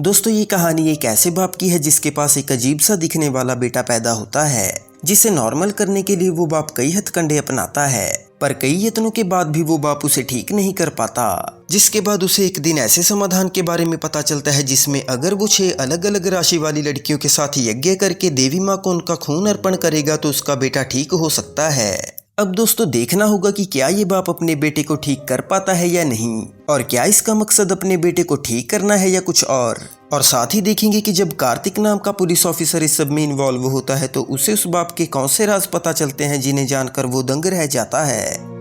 दोस्तों ये कहानी एक ऐसे बाप की है जिसके पास एक अजीब सा दिखने वाला बेटा पैदा होता है, जिसे नॉर्मल करने के लिए वो बाप कई हथकंडे अपनाता है, पर कई यत्नों के बाद भी वो बाप उसे ठीक नहीं कर पाता। जिसके बाद उसे एक दिन ऐसे समाधान के बारे में पता चलता है जिसमें अगर वो 6 अलग अलग राशि वाली लड़कियों के साथ यज्ञ करके देवी माँ को उनका खून अर्पण करेगा तो उसका बेटा ठीक हो सकता है। अब दोस्तों देखना होगा कि क्या ये बाप अपने बेटे को ठीक कर पाता है या नहीं, और क्या इसका मकसद अपने बेटे को ठीक करना है या कुछ और साथ ही देखेंगे कि जब कार्तिक नाम का पुलिस ऑफिसर इस सब में इन्वॉल्व होता है तो उसे उस बाप के कौन से राज पता चलते हैं जिन्हें जानकर वो दंग रह जाता है।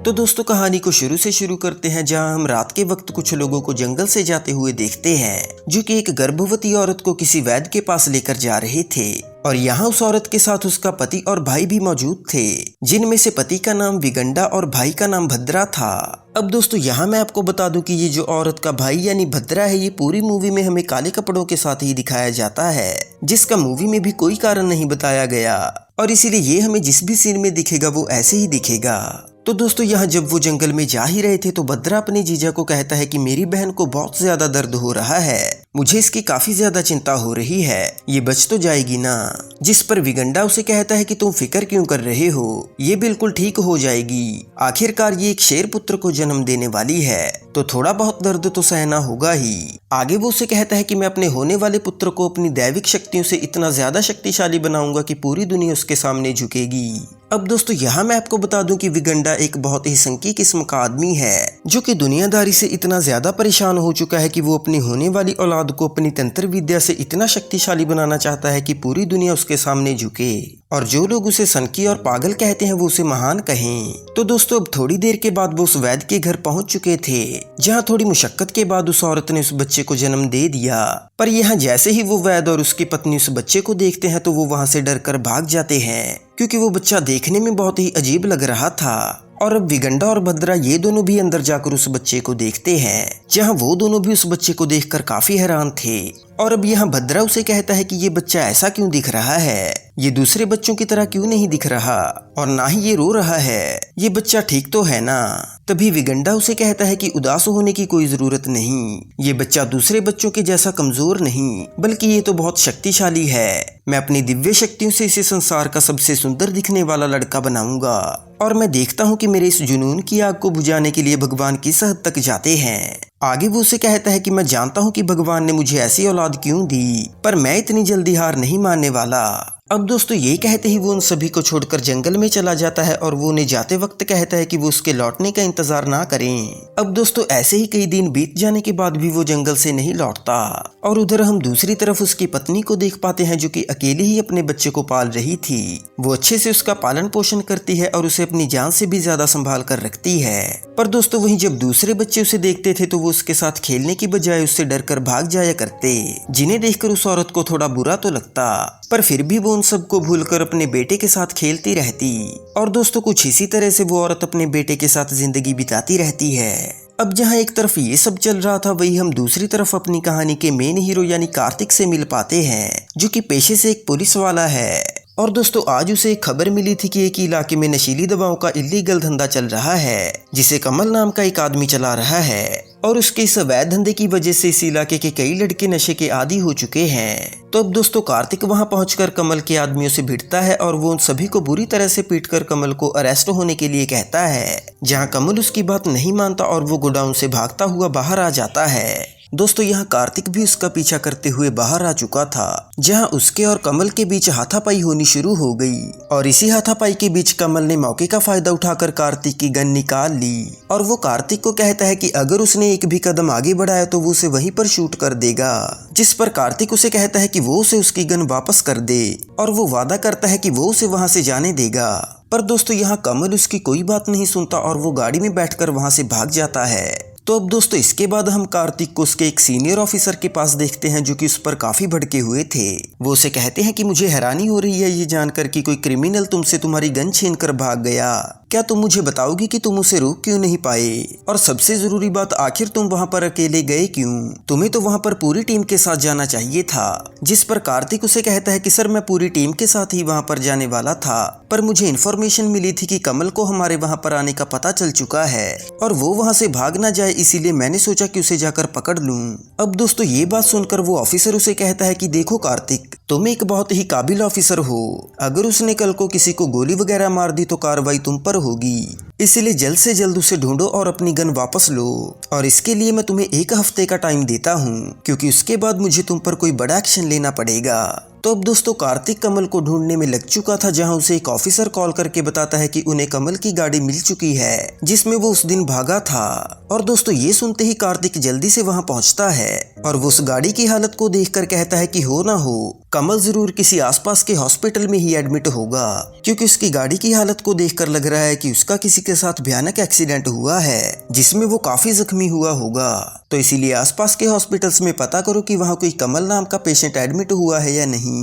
तो दोस्तों कहानी को शुरू से शुरू करते हैं, जहां हम रात के वक्त कुछ लोगों को जंगल से जाते हुए देखते हैं जो कि एक गर्भवती औरत को किसी वैद्य के पास लेकर जा रहे थे, और यहाँ उस औरत के साथ उसका पति और भाई भी मौजूद थे, जिनमें से पति का नाम विगंडा और भाई का नाम भद्रा था। अब दोस्तों यहाँ मैं आपको बता दूं कि ये जो औरत का भाई यानी भद्रा है, ये पूरी मूवी में हमें काले कपड़ों के साथ ही दिखाया जाता है, जिसका मूवी में भी कोई कारण नहीं बताया गया, और इसीलिए ये हमें जिस भी सीन में दिखेगा वो ऐसे ही दिखेगा। तो दोस्तों यहाँ जब वो जंगल में जा ही रहे थे तो भद्रा अपने जीजा को कहता है कि मेरी बहन को बहुत ज्यादा दर्द हो रहा है, मुझे इसकी काफी ज्यादा चिंता हो रही है, ये बच तो जाएगी ना। जिस पर विगंडा उसे कहता है कि तुम फिक्र क्यों कर रहे हो, ये बिल्कुल ठीक हो जाएगी, आखिरकार ये एक शेर पुत्र को जन्म देने वाली है, तो थोड़ा बहुत दर्द तो सहना होगा ही। आगे वो उसे कहता है कि मैं अपने होने वाले पुत्र को अपनी दैविक शक्तियों से इतना ज्यादा शक्तिशाली बनाऊंगा कि पूरी दुनिया उसके सामने झुकेगी। अब दोस्तों यहाँ मैं आपको बता दूं कि विगंडा एक बहुत ही संकी किस्म का आदमी है, जो कि दुनियादारी से इतना ज्यादा परेशान हो चुका है कि वो अपनी होने वाली औलाद को अपनी तंत्र विद्या से इतना शक्तिशाली बनाना चाहता है कि पूरी दुनिया उसके सामने झुके, और जो लोग उसे सनकी और पागल कहते हैं वो उसे महान कहें। तो दोस्तों अब थोड़ी देर के बाद वो उस वैद्य के घर पहुंच चुके थे, जहां थोड़ी मुशक्कत के बाद उस औरत ने उस बच्चे को जन्म दे दिया। पर यहाँ जैसे ही वो वैद्य और उसकी पत्नी उस बच्चे को देखते हैं तो वो वहां से डर कर भाग जाते हैं, क्योंकि वो बच्चा देखने में बहुत ही अजीब लग रहा था। और अब विगंडा और भद्रा ये दोनों भी अंदर जाकर उस बच्चे को देखते हैं, जहां वो दोनों भी उस बच्चे को देखकर काफी हैरान थे। और अब यहाँ भद्रा उसे कहता है कि ये बच्चा ऐसा क्यों दिख रहा है, ये दूसरे बच्चों की तरह क्यों नहीं दिख रहा, और ना ही ये रो रहा है, ये बच्चा ठीक तो है ना। तभी विगंडा उसे कहता है कि उदास होने की कोई जरूरत नहीं, ये बच्चा दूसरे बच्चों के जैसा कमजोर नहीं, बल्कि ये तो बहुत शक्तिशाली है, मैं अपनी दिव्य शक्तियों से इसे संसार का सबसे सुंदर दिखने वाला लड़का बनाऊंगा, और मैं देखता हूँ कि मेरे इस जुनून की आग को बुझाने के लिए भगवान किस हद तक जाते हैं। आगे वो उसे कहता है कि मैं जानता हूँ कि भगवान ने मुझे ऐसी औलाद क्यों दी, पर मैं इतनी जल्दी हार नहीं मानने वाला। अब दोस्तों ये कहते ही वो उन सभी को छोड़कर जंगल में चला जाता है, और वो उन्हें जाते वक्त कहता है कि वो उसके लौटने का इंतजार ना करें। अब दोस्तों ऐसे ही कई दिन बीत जाने के बाद भी वो जंगल से नहीं लौटता, और उधर हम दूसरी तरफ उसकी पत्नी को देख पाते हैं, जो कि अकेली ही अपने बच्चे को पाल रही थी। वो अच्छे से उसका पालन पोषण करती है और उसे अपनी जान से भी ज्यादा संभाल कर रखती है। पर दोस्तों वहीं जब दूसरे बच्चे उसे देखते थे तो वो उसके साथ खेलने की बजाय उससे डरकर भाग जाया करते, जिन्हें देखकर उस औरत को थोड़ा बुरा तो लगता, पर फिर भी वो उन सबको भूलकर अपने बेटे के साथ खेलती रहती। और दोस्तों कुछ इसी तरह से वो औरत अपने बेटे के साथ जिंदगी बिताती रहती है। अब जहाँ एक तरफ ये सब चल रहा था, वही हम दूसरी तरफ अपनी कहानी के मेन हीरो यानी कार्तिक से मिल पाते हैं, जो कि पेशे से एक पुलिस वाला है। और दोस्तों आज उसे एक खबर मिली थी कि एक इलाके में नशीली दवाओं का इलीगल धंधा चल रहा है, जिसे कमल नाम का एक आदमी चला रहा है, और उसके इस अवैध धंधे की वजह से इस इलाके के कई लड़के नशे के आदी हो चुके हैं। तो अब दोस्तों कार्तिक वहां पहुंचकर कमल के आदमियों से भिड़ता है, और वो उन सभी को बुरी तरह से पीटकर कमल को अरेस्ट होने के लिए कहता है, जहां कमल उसकी बात नहीं मानता और वो गोडाउन से भागता हुआ बाहर आ जाता है। दोस्तों यहाँ कार्तिक भी उसका पीछा करते हुए बाहर आ चुका था, जहाँ उसके और कमल के बीच हाथापाई होनी शुरू हो गई, और इसी हाथापाई के बीच कमल ने मौके का फायदा उठाकर कार्तिक की गन निकाल ली, और वो कार्तिक को कहता है कि अगर उसने एक भी कदम आगे बढ़ाया तो वो उसे वहीं पर शूट कर देगा। जिस पर कार्तिक उसे कहता है कि वो उसे उसकी गन वापस कर दे, और वो वादा करता है कि वो उसे वहां से जाने देगा। पर दोस्तों यहाँ कमल उसकी कोई बात नहीं सुनता और वो गाड़ी में बैठकर वहां से भाग जाता है। तो अब दोस्तों इसके बाद हम कार्तिक को उसके एक सीनियर ऑफिसर के पास देखते हैं, जो कि उस पर काफी भड़के हुए थे। वो उसे कहते हैं कि मुझे हैरानी हो रही है ये जानकर कि कोई क्रिमिनल तुमसे तुम्हारी गन छीन कर भाग गया, क्या तुम मुझे बताओगी कि तुम उसे रोक क्यों नहीं पाए, और सबसे जरूरी बात, आखिर तुम वहाँ पर अकेले गए क्यों? तुम्हें तो वहाँ पर पूरी टीम के साथ जाना चाहिए था। जिस पर कार्तिक उसे कहता है कि सर मैं पूरी टीम के साथ ही वहाँ पर जाने वाला था, पर मुझे इन्फॉर्मेशन मिली थी कि कमल को हमारे वहाँ पर आने का पता चल चुका है और वो वहाँ से भाग ना जाए, इसीलिए मैंने सोचा कि उसे जाकर पकड़ लूं। अब दोस्तों ये बात सुनकर वो ऑफिसर उसे कहता है कि देखो कार्तिक, तुम एक बहुत ही काबिल ऑफिसर हो, अगर उसने कल को किसी को गोली वगैरह मार दी तो कार्रवाई तुम पर होगी, इसलिए जल्द से जल्द उसे ढूंढो और अपनी गन वापस लो, और इसके लिए मैं तुम्हें 1 हफ्ते का टाइम देता हूँ, क्योंकि उसके बाद मुझे तुम पर कोई बड़ा एक्शन लेना पड़ेगा। तो अब दोस्तों कार्तिक कमल को ढूंढने में लग चुका था, जहां उसे एक ऑफिसर कॉल करके बताता है कि उन्हें कमल की गाड़ी मिल चुकी है जिसमें वो उस दिन भागा था। और दोस्तों ये सुनते ही कार्तिक जल्दी से वहां पहुंचता है और वो उस गाड़ी की हालत को देखकर कहता है कि हो ना हो कमल जरूर किसी आसपास के हॉस्पिटल में ही एडमिट होगा, क्योंकि उसकी गाड़ी की हालत को देखकर लग रहा है कि उसका किसी के साथ भयानक एक्सीडेंट हुआ है जिसमें वो काफी जख्मी हुआ होगा। तो इसीलिए आसपास के हॉस्पिटल्स में पता करो कि वहाँ कोई कमल नाम का पेशेंट एडमिट हुआ है या नहीं।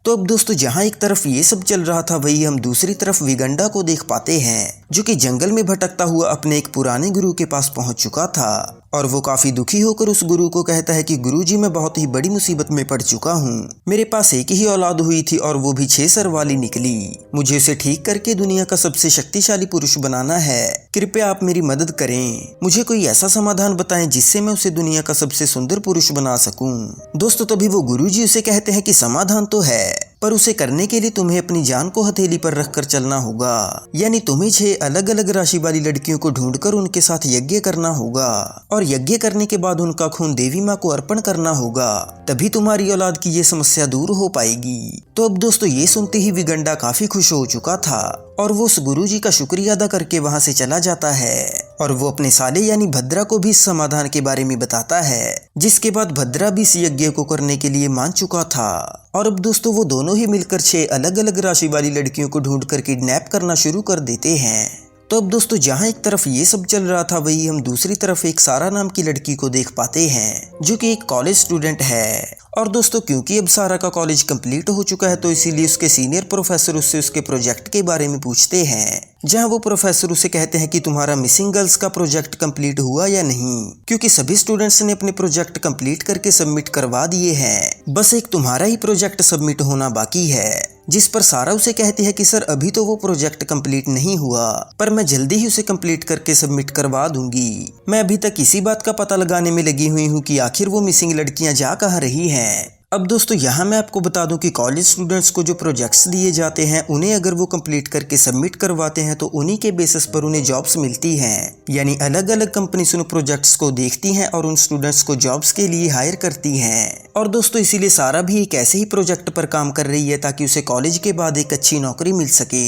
तो अब दोस्तों जहाँ एक तरफ ये सब चल रहा था, वही हम दूसरी तरफ विगंडा को देख पाते हैं, जो कि जंगल में भटकता हुआ अपने एक पुराने गुरु के पास पहुंच चुका था। और वो काफी दुखी होकर उस गुरु को कहता है कि गुरुजी मैं बहुत ही बड़ी मुसीबत में पड़ चुका हूँ, मेरे पास एक ही औलाद हुई थी और वो भी 6 सर वाली निकली, मुझे उसे ठीक करके दुनिया का सबसे शक्तिशाली पुरुष बनाना है, कृपया आप मेरी मदद करें, मुझे कोई ऐसा समाधान बताएं जिससे मैं उसे दुनिया का सबसे सुंदर पुरुष बना सकूं। दोस्तों तभी वो गुरुजी उसे कहते हैं कि समाधान तो है, पर उसे करने के लिए तुम्हें अपनी जान को हथेली पर रखकर चलना होगा, यानी तुम्हें 6 अलग अलग राशि वाली लड़कियों को ढूंढकर उनके साथ यज्ञ करना होगा, और यज्ञ करने के बाद उनका खून देवी माँ को अर्पण करना होगा, तभी तुम्हारी औलाद की ये समस्या दूर हो पाएगी। तो अब दोस्तों ये सुनते ही विगंडा काफी खुश हो चुका था और वो उस गुरुजी का शुक्रिया अदा करके वहां से चला जाता है, और वो अपने साले यानी भद्रा को भी इस समाधान के बारे में बताता है, जिसके बाद भद्रा भी इस यज्ञ को करने के लिए मान चुका था। और अब दोस्तों वो दोनों ही मिलकर 6 अलग अलग राशि वाली लड़कियों को ढूंढकर किडनैप करना शुरू कर देते हैं। तो अब दोस्तों जहां एक तरफ ये सब चल रहा था, वही हम दूसरी तरफ एक सारा नाम की लड़की को देख पाते हैं, जो कि एक कॉलेज स्टूडेंट है। और दोस्तों क्योंकि अब सारा का कॉलेज कंप्लीट हो चुका है, तो इसीलिए उसके सीनियर प्रोफेसर उससे उसके प्रोजेक्ट के बारे में पूछते हैं, जहां वो प्रोफेसर उसे कहते हैं कि तुम्हारा मिसिंग गर्ल्स का प्रोजेक्ट कंप्लीट हुआ या नहीं, क्योंकि सभी स्टूडेंट्स ने अपने प्रोजेक्ट कंप्लीट करके सबमिट करवा दिए हैं, बस एक तुम्हारा ही प्रोजेक्ट सबमिट होना बाकी है। जिस पर सारा उसे कहती है कि सर अभी तो वो प्रोजेक्ट कंप्लीट नहीं हुआ, पर मैं जल्दी ही उसे कंप्लीट करके सबमिट करवा दूंगी। मैं अभी तक इसी बात का पता लगाने में लगी हुई हूँ कि आखिर वो मिसिंग लड़कियां जा कहाँ रही हैं। अब दोस्तों यहाँ मैं आपको बता दूं कि कॉलेज स्टूडेंट्स को जो प्रोजेक्ट्स दिए जाते हैं, उन्हें अगर वो कंप्लीट करके सबमिट करवाते हैं तो उन्हीं के बेसिस पर उन्हें जॉब्स मिलती हैं, यानी अलग अलग कंपनीज उन प्रोजेक्ट्स को देखती हैं और उन स्टूडेंट्स को जॉब्स के लिए हायर करती हैं। और दोस्तों इसीलिए सारा भी एक ऐसे ही प्रोजेक्ट पर काम कर रही है ताकि उसे कॉलेज के बाद एक अच्छी नौकरी मिल सके,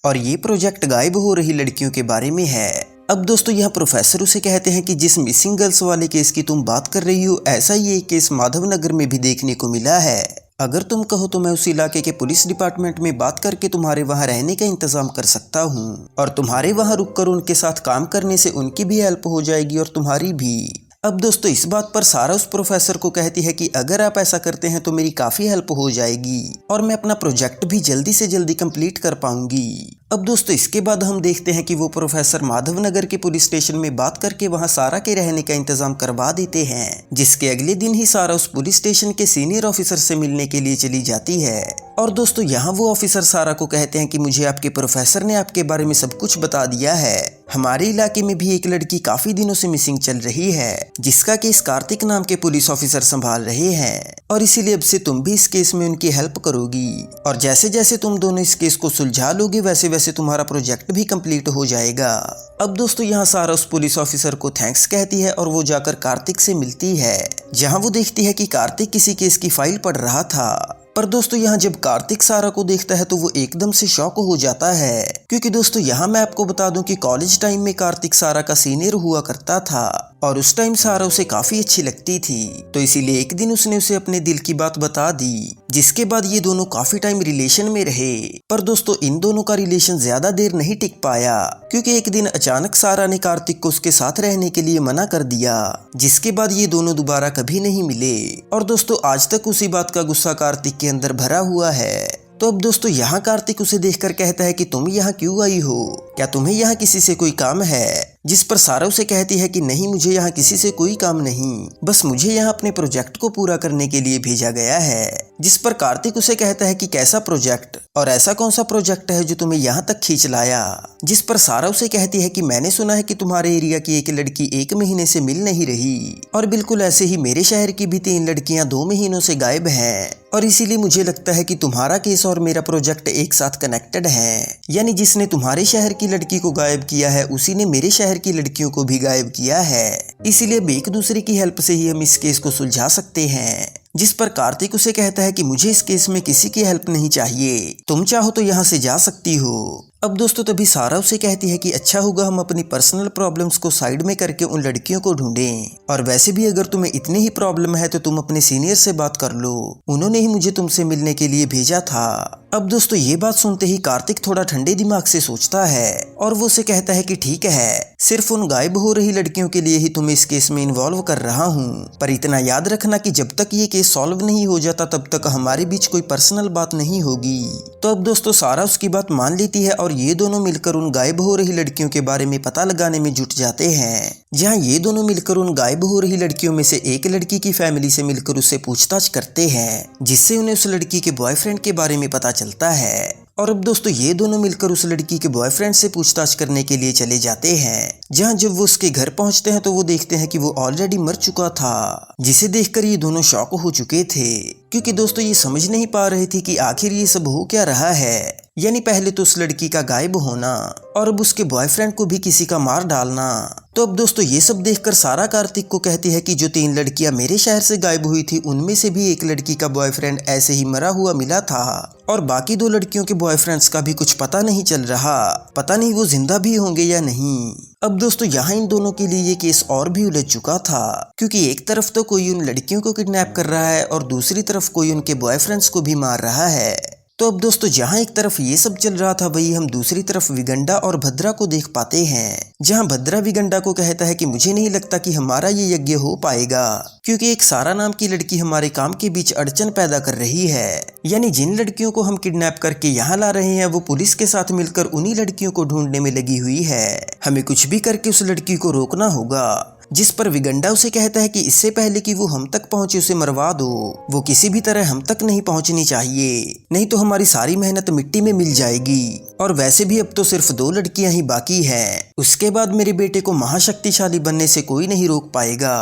और ये प्रोजेक्ट गायब हो रही लड़कियों के बारे में है। अब दोस्तों यह प्रोफेसर उसे कहते हैं कि जिस मिसिंग गर्ल्स वाले केस की तुम बात कर रही हो, ऐसा ही एक केस माधवनगर में भी देखने को मिला है। अगर तुम कहो तो मैं उस इलाके के पुलिस डिपार्टमेंट में बात करके तुम्हारे वहां रहने का इंतजाम कर सकता हूँ, और तुम्हारे वहां रुककर उनके साथ काम करने से उनकी भी हेल्प हो जाएगी और तुम्हारी भी। अब दोस्तों इस बात पर सारा उस प्रोफेसर को कहती है कि अगर आप ऐसा करते हैं तो मेरी काफी हेल्प हो जाएगी और मैं अपना प्रोजेक्ट भी जल्दी से जल्दी कंप्लीट कर पाऊंगी। अब दोस्तों इसके बाद हम देखते हैं कि वो प्रोफेसर माधवनगर के पुलिस स्टेशन में बात करके वहां सारा के रहने का इंतजाम करवा देते हैं, जिसके अगले दिन ही सारा उस पुलिस स्टेशन के सीनियर ऑफिसर से मिलने के लिए चली जाती है। और दोस्तों यहाँ वो ऑफिसर सारा को कहते हैं कि मुझे आपके प्रोफेसर ने आपके बारे में सब कुछ बता दिया है, हमारे इलाके में भी एक लड़की काफी दिनों से मिसिंग चल रही है, जिसका केस कार्तिक नाम के पुलिस ऑफिसर संभाल रहे हैं, और इसीलिए अब से तुम भी इस केस में उनकी हेल्प करोगी, और जैसे जैसे तुम दोनों इस केस को सुलझा लोगे वैसे वैसे तुम्हारा प्रोजेक्ट भी कंप्लीट हो जाएगा। अब दोस्तों यहाँ सारा उस पुलिस ऑफिसर को थैंक्स कहती है और वो जाकर कार्तिक से मिलती है, जहाँ वो देखती है कि कार्तिक किसी केस की फाइल पढ़ रहा था। पर दोस्तों यहाँ जब कार्तिक सारा को देखता है तो वो एकदम से शॉक हो जाता है, क्योंकि दोस्तों यहाँ मैं आपको बता दूं कि कॉलेज टाइम में कार्तिक सारा का सीनियर हुआ करता था और उस टाइम सारा उसे काफी अच्छी लगती थी, तो इसीलिए एक दिन उसने उसे अपने दिल की बात बता दी, जिसके बाद ये दोनों काफी टाइम रिलेशन में रहे। पर दोस्तों इन दोनों का रिलेशन ज्यादा देर नहीं टिक पाया, क्योंकि एक दिन अचानक सारा ने कार्तिक को उसके साथ रहने के लिए मना कर दिया, जिसके बाद ये दोनों दोबारा कभी नहीं मिले। और दोस्तों आज तक उसी बात का गुस्सा कार्तिक के अंदर भरा हुआ है। तो अब दोस्तों यहाँ कार्तिक उसे देखकर कहता है कि तुम यहाँ क्यों आई हो, क्या तुम्हें यहाँ किसी से कोई काम है? जिस पर सारा उसे कहती है कि नहीं, मुझे यहाँ किसी से कोई काम नहीं, बस मुझे यहाँ अपने प्रोजेक्ट को पूरा करने के लिए भेजा गया है। जिस पर कार्तिक उसे कहता है कि कैसा प्रोजेक्ट, और ऐसा कौन सा प्रोजेक्ट है जो तुम्हें यहाँ तक खींच लाया? जिस पर सारा उसे कहती है कि मैंने सुना है कि तुम्हारे एरिया की एक लड़की 1 महीने से मिल नहीं रही, और बिल्कुल ऐसे ही मेरे शहर की भी 3 लड़कियां 2 महीनों से गायब हैं, और इसीलिए मुझे लगता है कि तुम्हारा केस और मेरा प्रोजेक्ट एक साथ कनेक्टेड है। यानी जिसने तुम्हारे शहर की लड़की को गायब किया है उसी ने मेरे शहर की लड़कियों को भी गायब किया है, इसीलिए अब एक दूसरे की हेल्प से ही हम इस केस को सुलझा सकते हैं। जिस पर कार्तिक उसे कहता है कि मुझे इस केस में किसी की हेल्प नहीं चाहिए, तुम चाहो तो यहाँ से जा सकती हो। अब दोस्तों तभी सारा उसे कहती है कि अच्छा होगा हम अपनी पर्सनल प्रॉब्लम्स को साइड में करके उन लड़कियों को ढूंढें, और वैसे भी अगर तुम्हें इतनी ही प्रॉब्लम है तो तुम अपने सीनियर से बात कर लो, उन्होंने ही मुझे तुमसे मिलने के लिए भेजा था। अब दोस्तों ये बात सुनते ही कार्तिक थोड़ा ठंडे दिमाग से सोचता है और वो उसे कहता है कि ठीक है, सिर्फ उन गायब हो रही लड़कियों के लिए ही तुम्हें इस केस में इन्वॉल्व कर रहा हूँ, पर इतना याद रखना कि जब तक ये केस सॉल्व नहीं हो जाता तब तक हमारे बीच कोई पर्सनल बात नहीं होगी। तो अब दोस्तों सारा उसकी बात मान लेती है और ये दोनों मिलकर उन गायब हो रही लड़कियों के बारे में पता लगाने में जुट जाते हैं, जहाँ ये दोनों मिलकर उन गायब हो रही लड़कियों में से एक लड़की की फैमिली से मिलकर उससे पूछताछ करते हैं, जिससे उन्हें उस लड़की के बॉयफ्रेंड के बारे में पता चलता है। और अब दोस्तों ये दोनों मिलकर उस लड़की के बॉयफ्रेंड से पूछताछ करने के लिए चले जाते हैं, जहाँ जब वो उसके घर पहुंचते हैं तो वो देखते हैं कि वो ऑलरेडी मर चुका था, जिसे देखकर ये दोनों शॉक हो चुके थे, क्योंकि दोस्तों ये समझ नहीं पा रहे थे कि आखिर ये सब हो क्या रहा है। यानी पहले तो उस लड़की का गायब होना और अब उसके बॉयफ्रेंड को भी किसी का मार डालना। तो अब दोस्तों ये सब देखकर सारा कार्तिक को कहती है कि जो 3 लड़कियां मेरे शहर से गायब हुई थी उनमें से भी एक लड़की का बॉयफ्रेंड ऐसे ही मरा हुआ मिला था, और बाकी 2 लड़कियों के बॉयफ्रेंड्स का भी कुछ पता नहीं चल रहा, पता नहीं वो जिंदा भी होंगे या नहीं। अब दोस्तों यहाँ इन दोनों के लिए ये केस और भी उलझ चुका था, क्योंकि एक तरफ तो कोई उन लड़कियों को किडनैप कर रहा है और दूसरी तरफ कोई उनके बॉयफ्रेंड्स को भी मार रहा है। तो अब दोस्तों जहाँ एक तरफ ये सब चल रहा था वही हम दूसरी तरफ विगंडा और भद्रा को देख पाते हैं, जहाँ भद्रा विगंडा को कहता है कि मुझे नहीं लगता कि हमारा ये यज्ञ हो पाएगा, क्योंकि एक सारा नाम की लड़की हमारे काम के बीच अड़चन पैदा कर रही है। यानी जिन लड़कियों को हम किडनैप करके यहाँ ला रहे हैं वो पुलिस के साथ मिलकर उन्हीं लड़कियों को ढूंढने में लगी हुई है, हमें कुछ भी करके उस लड़की को रोकना होगा। जिस पर विगंडा उसे कहता है कि इससे पहले कि वो हम तक पहुंचे उसे मरवा दो, वो किसी भी तरह हम तक नहीं पहुंचनी चाहिए, नहीं तो हमारी सारी मेहनत मिट्टी में मिल जाएगी। और वैसे भी अब तो सिर्फ 2 लड़कियां ही बाकी हैं, उसके बाद मेरे बेटे को महाशक्तिशाली बनने से कोई नहीं रोक पाएगा।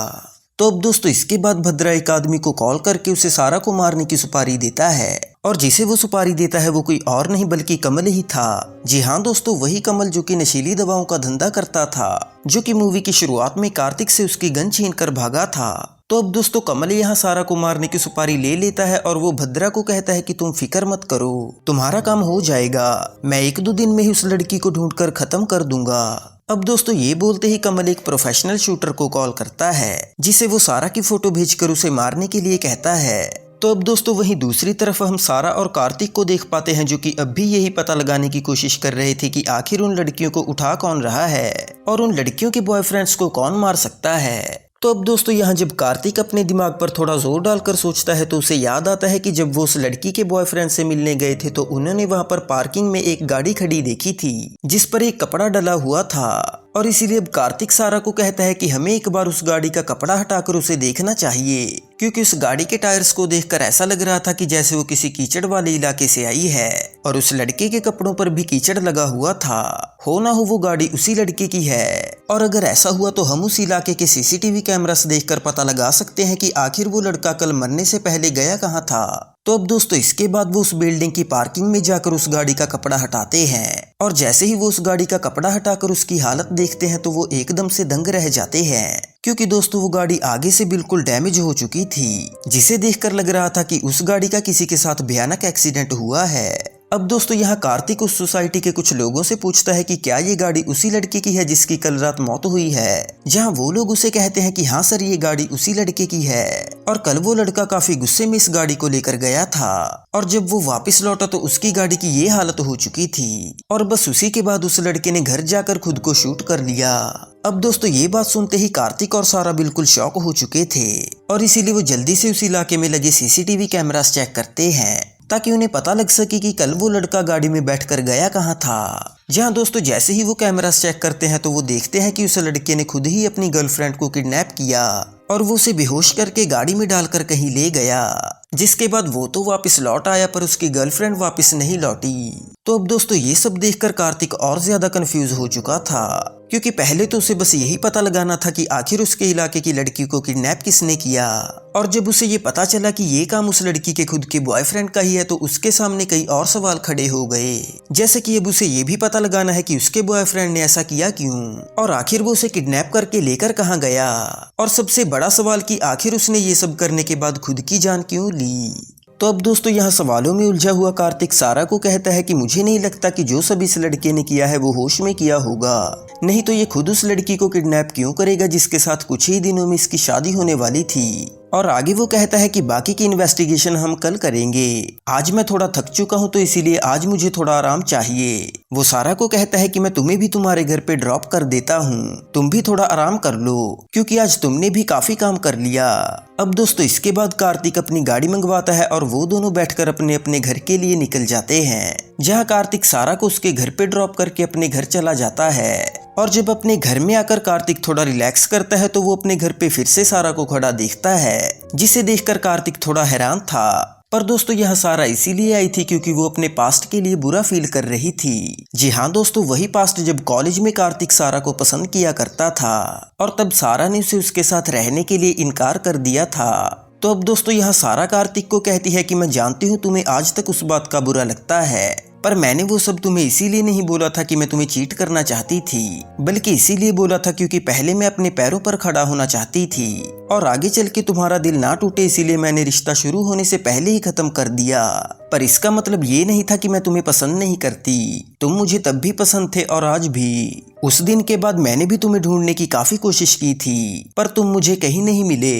तो अब दोस्तों इसके बाद भद्रा एक आदमी को कॉल करके उसे सारा को मारने की सुपारी देता है, और जिसे वो सुपारी देता है वो कोई और नहीं बल्कि कमल ही था। जी हाँ दोस्तों, वही कमल जो कि नशीली दवाओं का धंधा करता था, जो कि मूवी की शुरुआत में कार्तिक से उसकी गन छीन कर भागा था। तो अब दोस्तों कमल यहाँ सारा को मारने की सुपारी ले लेता है और वो भद्रा को कहता है कि तुम फिक्र मत करो, तुम्हारा काम हो जाएगा, मैं 1-2 दिन में ही उस लड़की को ढूंढकर खत्म कर दूंगा। अब दोस्तों ये बोलते ही कमल एक प्रोफेशनल शूटर को कॉल करता है, जिसे वो सारा की फोटो भेजकर उसे मारने के लिए कहता है। तो अब दोस्तों वहीं दूसरी तरफ हम सारा और कार्तिक को देख पाते हैं, जो कि अब भी यही पता लगाने की कोशिश कर रहे थे कि आखिर उन लड़कियों को उठा कौन रहा है और उन लड़कियों के बॉयफ्रेंड्स को कौन मार सकता है। तो अब दोस्तों यहाँ जब कार्तिक अपने दिमाग पर थोड़ा जोर डालकर सोचता है तो उसे याद आता है कि जब वो उस लड़की के बॉयफ्रेंड से मिलने गए थे तो उन्होंने वहां पर पार्किंग में एक गाड़ी खड़ी देखी थी जिस पर एक कपड़ा डला हुआ था, और इसीलिए अब कार्तिक सारा को कहता है कि हमें एक बार उस गाड़ी का कपड़ा हटाकर उसे देखना चाहिए, क्योंकि उस गाड़ी के टायर्स को देखकर ऐसा लग रहा था कि जैसे वो किसी कीचड़ वाले इलाके से आई है, और उस लड़के के कपड़ों पर भी कीचड़ लगा हुआ था। हो ना हो वो गाड़ी उसी लड़के की है, और अगर ऐसा हुआ तो हम उस इलाके के सीसीटीवी कैमरास देखकर पता लगा सकते हैं कि आखिर वो लड़का कल मरने से पहले गया कहाँ था। तो अब दोस्तों इसके बाद वो उस बिल्डिंग की पार्किंग में जाकर उस गाड़ी का कपड़ा हटाते हैं, और जैसे ही वो उस गाड़ी का कपड़ा हटाकर उसकी हालत देखते हैं तो वो एकदम से दंग रह जाते हैं, क्योंकि दोस्तों वो गाड़ी आगे से बिल्कुल डैमेज हो चुकी थी, जिसे देखकर लग रहा था कि उस गाड़ी का किसी के साथ भयानक एक्सीडेंट हुआ है। अब दोस्तों यहाँ कार्तिक उस सोसाइटी के कुछ लोगों से पूछता है कि क्या ये गाड़ी उसी लड़के की है जिसकी कल रात मौत हुई है, जहाँ वो लोग उसे कहते हैं कि हाँ सर ये गाड़ी उसी लड़के की है, और कल वो लड़का काफी गुस्से में इस गाड़ी को लेकर गया था, और जब वो वापस लौटा तो उसकी गाड़ी की ये हालत हो चुकी थी, और बस उसी के बाद उस लड़के ने घर जाकर खुद को शूट कर लिया। अब दोस्तों ये बात सुनते ही कार्तिक और सारा बिल्कुल शॉक हो चुके थे, और इसीलिए वो जल्दी से उस इलाके में लगे सीसीटीवी कैमरास चेक करते हैं ताकि उन्हें पता लग सके कि कल वो लड़का गाड़ी में बैठकर गया कहाँ था। जहाँ दोस्तों जैसे ही वो कैमरास चेक करते हैं तो वो देखते हैं कि उस लड़के ने खुद ही अपनी गर्लफ्रेंड को किडनैप किया और वो उसे बेहोश करके गाड़ी में डालकर कहीं ले गया। जिसके बाद वो तो वापस लौट आया पर उसकी गर्लफ्रेंड वापस नहीं लौटी। तो अब दोस्तों ये सब देखकर कार्तिक और ज्यादा कंफ्यूज हो चुका था, क्योंकि पहले तो उसे बस यही पता लगाना था कि आखिर उसके इलाके की लड़की को किडनैप किसने किया। और जब उसे ये पता चला कि ये काम उस लड़की के खुद के बॉयफ्रेंड का ही है तो उसके सामने कई और सवाल खड़े हो गए, जैसे कि अब उसे ये भी पता लगाना है कि उसके बॉयफ्रेंड ने ऐसा किया क्यों और आखिर वो उसे किडनैप करके लेकर कहाँ गया। और सबसे बड़ा सवाल कि आखिर उसने ये सब करने के बाद खुद की जान क्यों ली। तो अब दोस्तों यहाँ सवालों में उलझा हुआ कार्तिक सारा को कहता है कि मुझे नहीं लगता कि जो सब इस लड़के ने किया है वो होश में किया होगा, नहीं तो ये खुद उस लड़की को किडनैप क्यों करेगा जिसके साथ कुछ ही दिनों में इसकी शादी होने वाली थी। और आगे वो कहता है कि बाकी की इन्वेस्टिगेशन हम कल करेंगे, आज मैं थोड़ा थक चुका हूँ तो इसीलिए आज मुझे थोड़ा आराम चाहिए। वो सारा को कहता है कि मैं तुम्हें भी तुम्हारे घर पे ड्रॉप कर देता हूँ, तुम भी थोड़ा आराम कर लो क्योंकि आज तुमने भी काफी काम कर लिया। अब दोस्तों इसके बाद कार्तिक अपनी गाड़ी मंगवाता है और वो दोनों बैठकर अपने अपने घर के लिए निकल जाते हैं, जहाँ कार्तिक सारा को उसके घर पे ड्रॉप करके अपने घर चला जाता है। और जब अपने घर में आकर कार्तिक थोड़ा रिलैक्स करता है तो वो अपने घर पे फिर से सारा को खड़ा देखता है, जिसे देखकर कार्तिक थोड़ा हैरान था। पर दोस्तों यह सारा इसीलिए आई थी क्योंकि वो अपने पास्ट के लिए बुरा फील कर रही थी। जी हाँ दोस्तों, वही पास्ट जब कॉलेज में कार्तिक सारा को पसंद किया करता था और तब सारा ने उसे उसके साथ रहने के लिए इनकार कर दिया था। तो अब दोस्तों यहाँ सारा कार्तिक को कहती है कि मैं जानती हूँ तुम्हें आज तक उस बात का बुरा लगता है, पर मैंने वो सब तुम्हें इसीलिए नहीं बोला था कि मैं तुम्हें चीट करना चाहती थी, बल्कि इसीलिए बोला था क्योंकि पहले मैं अपने पैरों पर खड़ा होना चाहती थी और आगे चल के तुम्हारा दिल ना टूटे इसीलिए मैंने रिश्ता शुरू होने से पहले ही खत्म कर दिया। पर इसका मतलब ये नहीं था कि मैं तुम्हें पसंद नहीं करती, तुम मुझे तब भी पसंद थे और आज भी। उस दिन के बाद मैंने भी तुम्हें ढूंढने की काफी कोशिश की थी पर तुम मुझे कहीं नहीं मिले।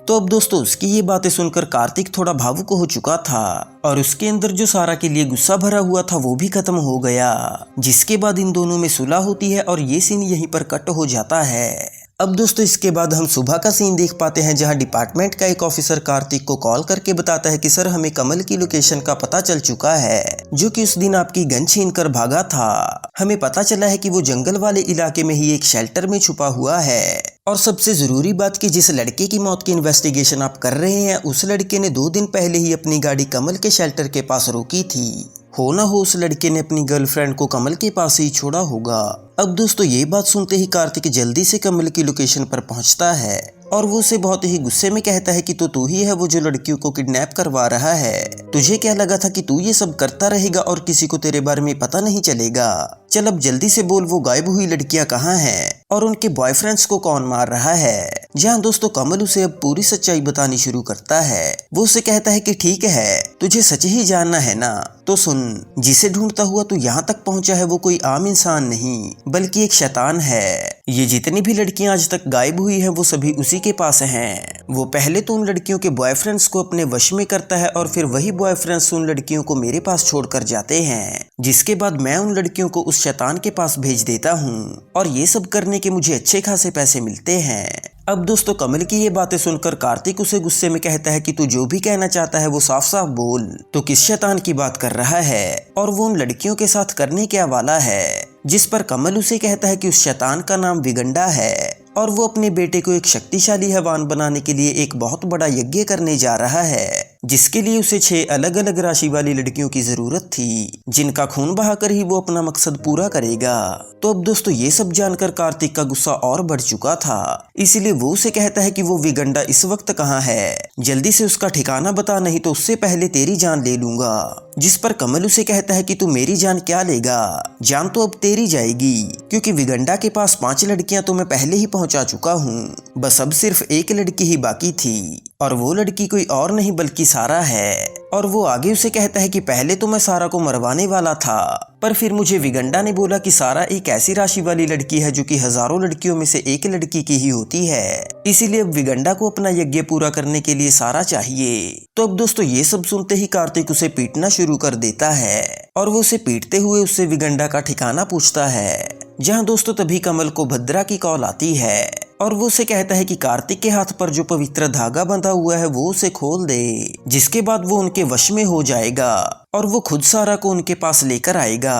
तो अब दोस्तों उसकी ये बातें सुनकर कार्तिक थोड़ा भावुक हो चुका था और उसके अंदर जो सारा के लिए गुस्सा भरा हुआ था वो भी खत्म हो गया, जिसके बाद इन दोनों में सुलह होती है और ये सीन यहीं पर कट हो जाता है। अब दोस्तों इसके बाद हम सुबह का सीन देख पाते हैं, जहां डिपार्टमेंट का एक ऑफिसर कार्तिक को कॉल करके बताता है कि सर हमें कमल की लोकेशन का पता चल चुका है, जो कि उस दिन आपकी गन छीन कर भागा था। हमें पता चला है कि वो जंगल वाले इलाके में ही एक शेल्टर में छुपा हुआ है। और सबसे जरूरी बात कि जिस लड़के की मौत की इन्वेस्टिगेशन आप कर रहे हैं उस लड़के ने 2 दिन पहले ही अपनी गाड़ी कमल के शेल्टर के पास रोकी थी। हो ना हो उस लड़के ने अपनी गर्लफ्रेंड को कमल के पास ही छोड़ा होगा। अब दोस्तों ये बात सुनते ही कार्तिक जल्दी से कमल की लोकेशन पर पहुंचता है और वो उसे बहुत ही गुस्से में कहता है कि तो तू ही है वो जो लड़कियों को किडनैप करवा रहा है। तुझे क्या लगा था कि तू ये सब करता रहेगा और किसी को तेरे बारे में पता नहीं चलेगा? चल अब जल्दी से बोल वो गायब हुई लड़कियां कहाँ हैं और उनके बॉयफ्रेंड्स को कौन मार रहा है। जहाँ दोस्तों कमल उसे अब पूरी सच्चाई बतानी शुरू करता है। वो उसे कहता है कि ठीक है तुझे सच ही जानना है ना, तो सुन, जिसे ढूंढता हुआ तू यहाँ तक पहुँचा है वो कोई आम इंसान नहीं बल्कि एक शैतान है। ये जितनी भी लड़कियां आज तक गायब हुई हैं वो सभी उसी के पास हैं। वो पहले तो उन लड़कियों के बॉयफ्रेंड्स को अपने वश में करता है और फिर वही बॉयफ्रेंड्स उन लड़कियों को मेरे पास छोड़कर जाते हैं, जिसके बाद मैं उन लड़कियों को उस शैतान के पास भेज देता हूँ और ये सब करने के मुझे अच्छे खासे पैसे मिलते हैं। अब दोस्तों कमल की ये बातें सुनकर कार्तिक उसे गुस्से में कहता है कि तू जो भी कहना चाहता है वो साफ साफ बोल, तो किस शैतान की बात कर रहा है और वो उन लड़कियों के साथ करने क्या वाला है। जिस पर कमल उसे कहता है कि उस शैतान का नाम विगंडा है और वो अपने बेटे को एक शक्तिशाली हैवान बनाने के लिए एक बहुत बड़ा यज्ञ करने जा रहा है, जिसके लिए उसे 6 अलग अलग राशि वाली लड़कियों की जरूरत थी, जिनका खून बहाकर ही वो अपना मकसद पूरा करेगा। तो अब दोस्तों ये सब जानकर कार्तिक का गुस्सा और बढ़ चुका था, इसीलिए वो उसे कहता है कि वो विगंडा इस वक्त कहाँ है, जल्दी से उसका ठिकाना बता नहीं तो उससे पहले तेरी जान ले लूंगा। जिस पर कमल उसे कहता है कि तू मेरी जान क्या लेगा, जान तो अब तेरी जाएगी, क्योंकि विगंडा के पास 5 लड़कियां तो मैं पहले ही पहुंचा चुका हूँ, बस अब सिर्फ एक लड़की ही बाकी थी और वो लड़की कोई और नहीं बल्कि सारा है। और वो आगे उसे कहता है कि पहले तो मैं सारा को मरवाने वाला था, पर फिर मुझे विगंडा ने बोला कि सारा एक ऐसी राशि वाली लड़की है जो कि हजारों लड़कियों में से एक लड़की की ही होती है, इसीलिए अब विगंडा को अपना यज्ञ पूरा करने के लिए सारा चाहिए। तो अब दोस्तों ये सब सुनते ही कार्तिक उसे पीटना शुरू कर देता है और वो उसे पीटते हुए उससे विगंडा का ठिकाना पूछता है। जहाँ दोस्तों तभी कमल को भद्रा की कॉल आती है और वो उसे कहता है कि कार्तिक के हाथ पर जो पवित्र धागा बंधा हुआ है वो उसे खोल दे, जिसके बाद वो उनके वश में हो जाएगा और वो खुद सारा को उनके पास लेकर आएगा।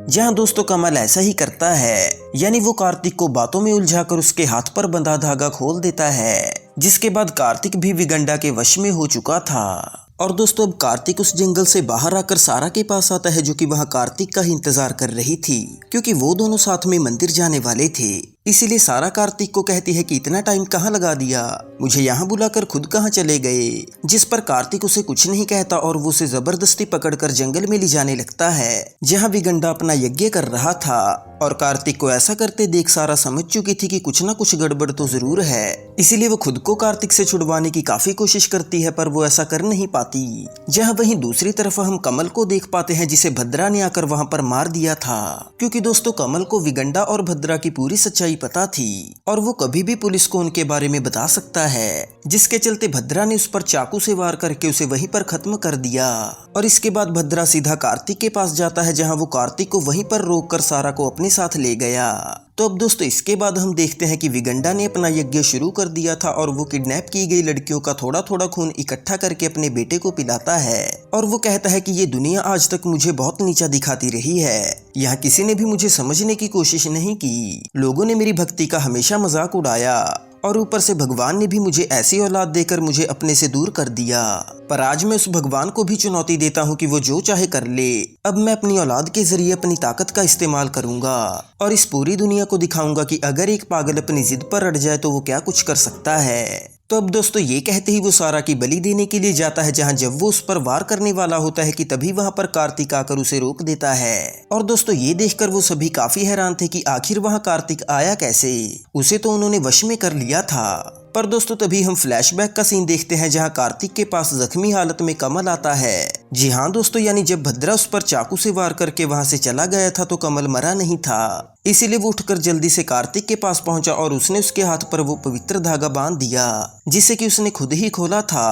जहाँ दोस्तों कमल ऐसा ही करता है, यानी वो कार्तिक को बातों में उलझाकर उसके हाथ पर बंधा धागा खोल देता है, जिसके बाद कार्तिक भी विगंडा के वश में हो चुका था। और दोस्तों अब कार्तिक उस जंगल से बाहर आकर सारा के पास आता है, जो कि वहाँ कार्तिक का ही इंतजार कर रही थी, क्योंकि वो दोनों साथ में मंदिर जाने वाले थे। इसीलिए सारा कार्तिक को कहती है कि इतना टाइम कहाँ लगा दिया, मुझे यहाँ बुलाकर खुद कहाँ चले गए। जिस पर कार्तिक उसे कुछ नहीं कहता और वो उसे जबरदस्ती पकड़कर जंगल में ले जाने लगता है, जहाँ विगंडा अपना यज्ञ कर रहा था। और कार्तिक को ऐसा करते देख सारा समझ चुकी थी कि कुछ ना कुछ गड़बड़ तो जरूर है। इसीलिए वो खुद को कार्तिक से छुड़वाने की काफी कोशिश करती है, पर वो ऐसा कर नहीं पाती। जहाँ वहीं दूसरी तरफ हम कमल को देख पाते हैं, जिसे भद्रा ने आकर वहाँ पर मार दिया था, क्योंकि दोस्तों कमल को विगंडा और भद्रा की पूरी सच्चाई पता थी और वो कभी भी पुलिस को उनके बारे में बता सकता है, जिसके चलते भद्रा ने उस पर चाकू से वार करके उसे वहीं पर खत्म कर दिया। और इसके बाद भद्रा सीधा कार्तिक के पास जाता है, जहाँ वो कार्तिक को वहीं पर रोककर सारा को अपने साथ ले गया। तो अब दोस्तों इसके बाद हम देखते हैं कि विगंडा ने अपना यज्ञ शुरू कर दिया था और वो किडनैप की गई लड़कियों का थोड़ा थोड़ा खून इकट्ठा करके अपने बेटे को पिलाता है। और वो कहता है कि ये दुनिया आज तक मुझे बहुत नीचा दिखाती रही है, यहाँ किसी ने भी मुझे समझने की कोशिश नहीं की, लोगों ने मेरी भक्ति का हमेशा मजाक उड़ाया और ऊपर से भगवान ने भी मुझे ऐसी औलाद देकर मुझे अपने से दूर कर दिया। पर आज मैं उस भगवान को भी चुनौती देता हूँ कि वो जो चाहे कर ले। अब मैं अपनी औलाद के जरिए अपनी ताकत का इस्तेमाल करूंगा और इस पूरी दुनिया को दिखाऊंगा कि अगर एक पागल अपनी जिद पर अड़ जाए तो वो क्या कुछ कर सकता है। तो अब दोस्तों ये कहते ही वो सारा की बलि देने के लिए जाता है, जहाँ जब वो उस पर वार करने वाला होता है कि तभी वहाँ पर कार्तिक आकर उसे रोक देता है। और दोस्तों ये देखकर वो सभी काफी हैरान थे कि आखिर वहाँ कार्तिक आया कैसे, उसे तो उन्होंने वश में कर लिया था। पर दोस्तों तभी हम फ्लैशबैक का सीन देखते हैं, जहां कार्तिक के पास जख्मी हालत में कमल आता है। जी हाँ दोस्तों, यानी जब भद्रा उस पर चाकू से वार करके वहां से चला गया था तो कमल मरा नहीं था। इसीलिए वो उठकर जल्दी से कार्तिक के पास पहुंचा और उसने उसके हाथ पर वो पवित्र धागा बांध दिया, जिसे कि उसने खुद ही खोला था।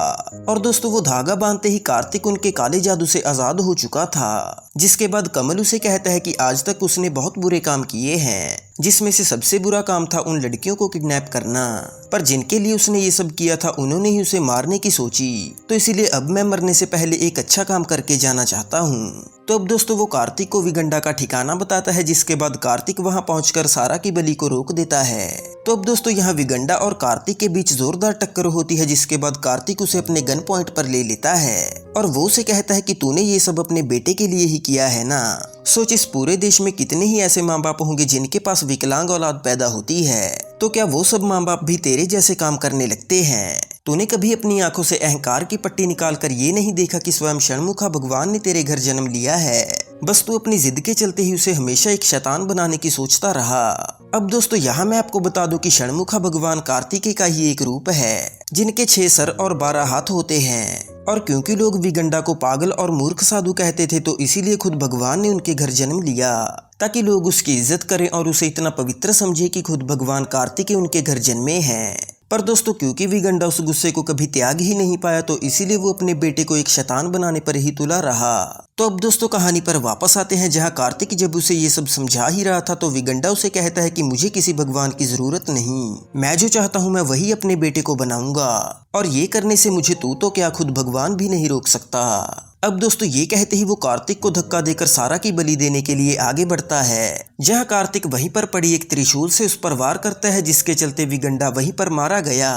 और दोस्तों वो धागा बांधते ही कार्तिक उनके काले जादू से आजाद हो चुका था। जिसके बाद कमल उसे कहता है कि आज तक उसने बहुत बुरे काम किए हैं, जिसमें से सबसे बुरा काम था उन लड़कियों को किडनैप करना, पर जिनके लिए उसने ये सब किया था उन्होंने ही उसे मारने की सोची। तो इसीलिए अब मैं मरने से पहले एक अच्छा काम करके जाना चाहता हूँ। तो अब दोस्तों वो कार्तिक को विगंडा का ठिकाना बताता है, जिसके बाद कार्तिक वहां पहुंचकर सारा की बलि को रोक देता है। तो अब दोस्तों यहाँ विगंडा और कार्तिक के बीच जोरदार टक्कर होती है, जिसके बाद कार्तिक उसे अपने गन पॉइंट पर ले लेता है और वो उसे कहता है कि तूने ये सब अपने बेटे के लिए ही किया है ना। सोच इस पूरे देश में कितने ही ऐसे माँ बाप होंगे जिनके पास विकलांग औलाद पैदा होती है, तो क्या वो सब माँ बाप भी तेरे जैसे काम करने लगते हैं? तूने कभी अपनी आंखों से अहंकार की पट्टी निकाल कर ये नहीं देखा कि स्वयं षणमुखा भगवान ने तेरे घर जन्म लिया है, बस तू अपनी जिद के चलते ही उसे हमेशा एक शैतान बनाने की सोचता रहा। अब दोस्तों यहाँ मैं आपको बता दूं कि षणमुखा भगवान कार्तिकेय का ही एक रूप है, जिनके 6 सर और 12 हाथ होते हैं। और क्योंकि लोग विगंडा को पागल और मूर्ख साधु कहते थे, तो इसीलिए खुद भगवान ने उनके घर जन्म लिया, ताकि लोग उसकी इज्जत करें और उसे इतना पवित्र समझे कि खुद भगवान कार्तिकेय उनके घर जन्मे हैं। पर दोस्तों क्योंकि विगंडा उस गुस्से को कभी त्याग ही नहीं पाया, तो इसीलिए वो अपने बेटे को एक शैतान बनाने पर ही तुला रहा। तो अब दोस्तों कहानी पर वापस आते हैं, जहां कार्तिक जब उसे ये सब समझा ही रहा था तो विगंडा उसे कहता है कि मुझे किसी भगवान की जरूरत नहीं, मैं जो चाहता हूँ मैं वही अपने बेटे को बनाऊंगा, और ये करने से मुझे तू तो क्या खुद भगवान भी नहीं रोक सकता। अब दोस्तों ये कहते ही वो कार्तिक को धक्का देकर सारा की बलि देने के लिए आगे बढ़ता है, जहां कार्तिक वहीं पर पड़ी एक त्रिशूल से उस पर वार करता है, जिसके चलते विगंडा वहीं पर मारा गया।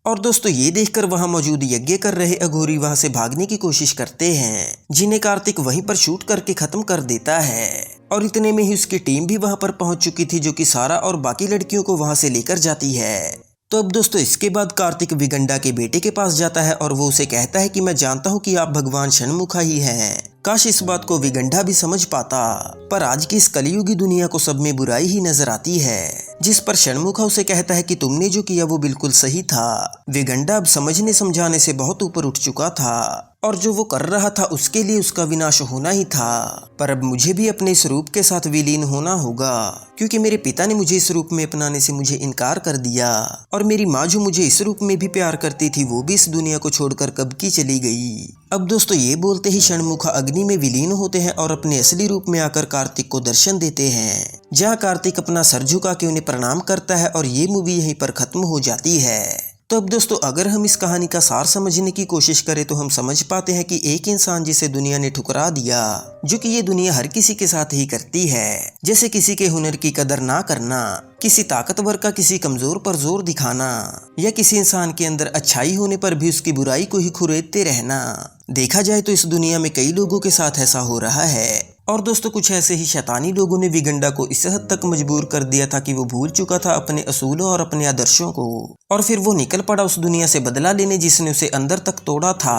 और दोस्तों ये देखकर वहां मौजूद यज्ञ कर रहे अघोरी वहां से भागने की कोशिश करते हैं, जिन्हें कार्तिक वहीं पर शूट करके खत्म कर देता है। और इतने में ही उसकी टीम भी वहां पर पहुंच चुकी थी, जो कि सारा और बाकी लड़कियों को वहां से लेकर जाती है। तो अब दोस्तों इसके बाद कार्तिक विगंडा के बेटे के पास जाता है और वो उसे कहता है कि मैं जानता हूँ कि आप भगवान षणमुखा ही हैं। काश इस बात को विगंडा भी समझ पाता, पर आज की इस कलयुगी दुनिया को सब में बुराई ही नजर आती है। जिस पर षणमुखा उसे कहता है कि तुमने जो किया वो बिल्कुल सही था। विगंडा अब समझने समझाने से बहुत ऊपर उठ चुका था, और जो वो कर रहा था उसके लिए उसका विनाश होना ही था। पर अब मुझे भी अपने इस रूप के साथ विलीन होना होगा, क्योंकि मेरे पिता ने मुझे इस रूप में अपनाने से मुझे इनकार कर दिया, और मेरी माँ जो मुझे इस रूप में भी प्यार करती थी वो भी इस दुनिया को छोड़कर कब की चली गई। अब दोस्तों ये बोलते ही षणमुखा अग्नि में विलीन होते हैं और अपने असली रूप में आकर कार्तिक को दर्शन देते हैं, जहाँ कार्तिक अपना सर झुका के उन्हें प्रणाम करता है, और ये मूवी यहीं पर खत्म हो जाती है। तो अब दोस्तों अगर हम इस कहानी का सार समझने की कोशिश करें तो हम समझ पाते हैं कि एक इंसान जिसे दुनिया ने ठुकरा दिया, जो कि ये दुनिया हर किसी के साथ ही करती है, जैसे किसी के हुनर की कदर ना करना, किसी ताकतवर का किसी कमजोर पर जोर दिखाना, या किसी इंसान के अंदर अच्छाई होने पर भी उसकी बुराई को ही खुरेदते रहना। देखा जाए तो इस दुनिया में कई लोगों के साथ ऐसा हो रहा है। और दोस्तों कुछ ऐसे ही शैतानी लोगों ने विगंडा को इस हद तक मजबूर कर दिया था कि वो भूल चुका था अपने असूलों और अपने आदर्शों को, और फिर वो निकल पड़ा उस दुनिया से बदला लेने जिसने उसे अंदर तक तोड़ा था।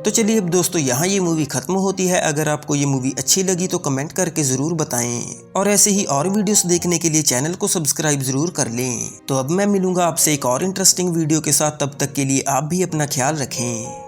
तो चलिए अब दोस्तों यहाँ ये मूवी खत्म होती है। अगर आपको ये मूवी अच्छी लगी तो कमेंट करके जरूर बताएं, और ऐसे ही और वीडियोस देखने के लिए चैनल को सब्सक्राइब जरूर कर लें। तो अब मैं मिलूंगा आपसे एक और इंटरेस्टिंग वीडियो के साथ, तब तक के लिए आप भी अपना ख्याल रखें।